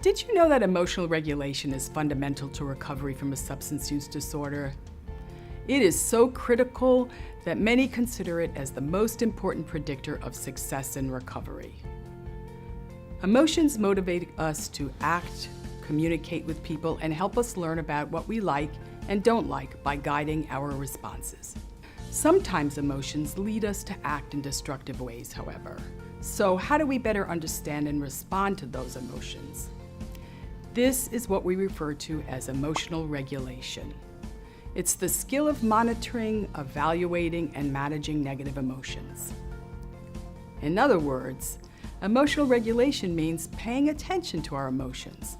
Did you know that emotional regulation is fundamental to recovery from a substance use disorder? It is so critical that many consider it as the most important predictor of success in recovery. Emotions motivate us to act, communicate with people, and help us learn about what we like and don't like by guiding our responses. Sometimes emotions lead us to act in destructive ways, however. So how do we better understand and respond to those emotions? This is what we refer to as emotional regulation. It's the skill of monitoring, evaluating, and managing negative emotions. In other words, emotional regulation means paying attention to our emotions,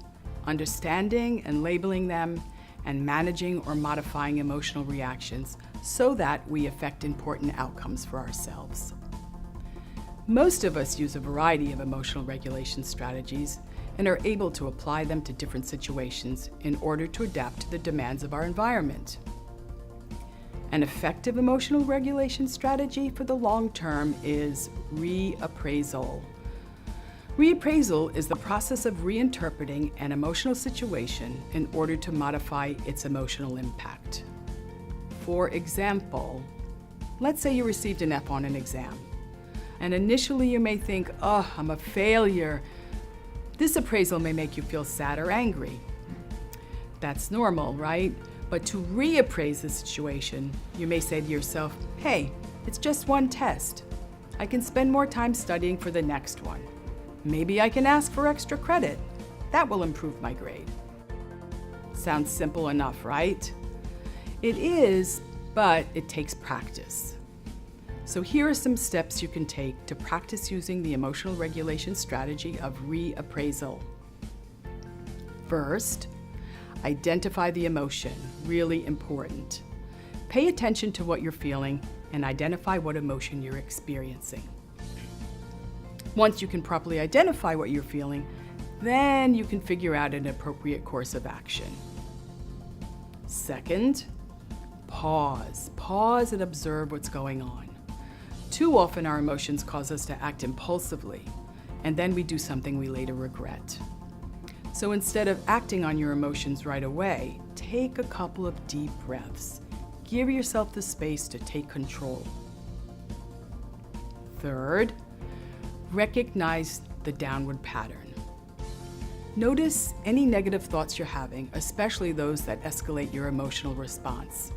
understanding and labeling them, and managing or modifying emotional reactions so that we affect important outcomes for ourselves. Most of us use a variety of emotional regulation strategies and are able to apply them to different situations in order to adapt to the demands of our environment. An effective emotional regulation strategy for the long term is reappraisal. Reappraisal is the process of reinterpreting an emotional situation in order to modify its emotional impact. For example, let's say you received an F on an exam, and initially you may think, "Oh, I'm a failure." This appraisal may make you feel sad or angry. That's normal, right? But to reappraise the situation, you may say to yourself, "Hey, it's just one test. I can spend more time studying for the next one. Maybe I can ask for extra credit. That will improve my grade." Sounds simple enough, right? It is, but it takes practice. So here are some steps you can take to practice using the emotional regulation strategy of reappraisal. First, identify the emotion, really important. Pay attention to what you're feeling and identify what emotion you're experiencing. Once you can properly identify what you're feeling, then you can figure out an appropriate course of action. Second, pause. Pause and observe what's going on. Too often our emotions cause us to act impulsively, and then we do something we later regret. So instead of acting on your emotions right away, take a couple of deep breaths. Give yourself the space to take control. Third, recognize the downward pattern. Notice any negative thoughts you're having, especially those that escalate your emotional response.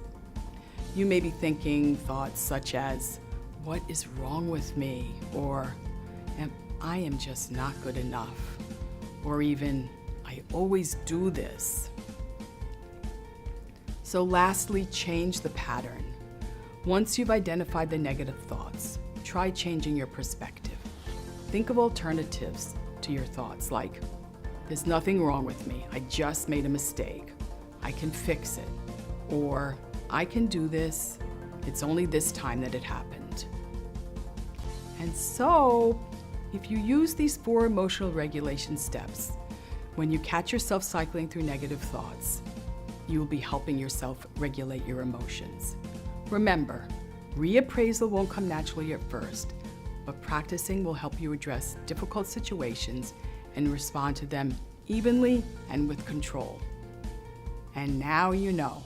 You may be thinking thoughts such as, "What is wrong with me?" or "I am just not good enough," or even, "I always do this." So lastly, change the pattern. Once you've identified the negative thoughts, try changing your perspective. Think of alternatives to your thoughts like, "There's nothing wrong with me, I just made a mistake. I can fix it." Or, "I can do this, it's only this time that it happened." And so, if you use these 4 emotional regulation steps, when you catch yourself cycling through negative thoughts, you will be helping yourself regulate your emotions. Remember, reappraisal won't come naturally at first, but practicing will help you address difficult situations and respond to them evenly and with control. And now you know.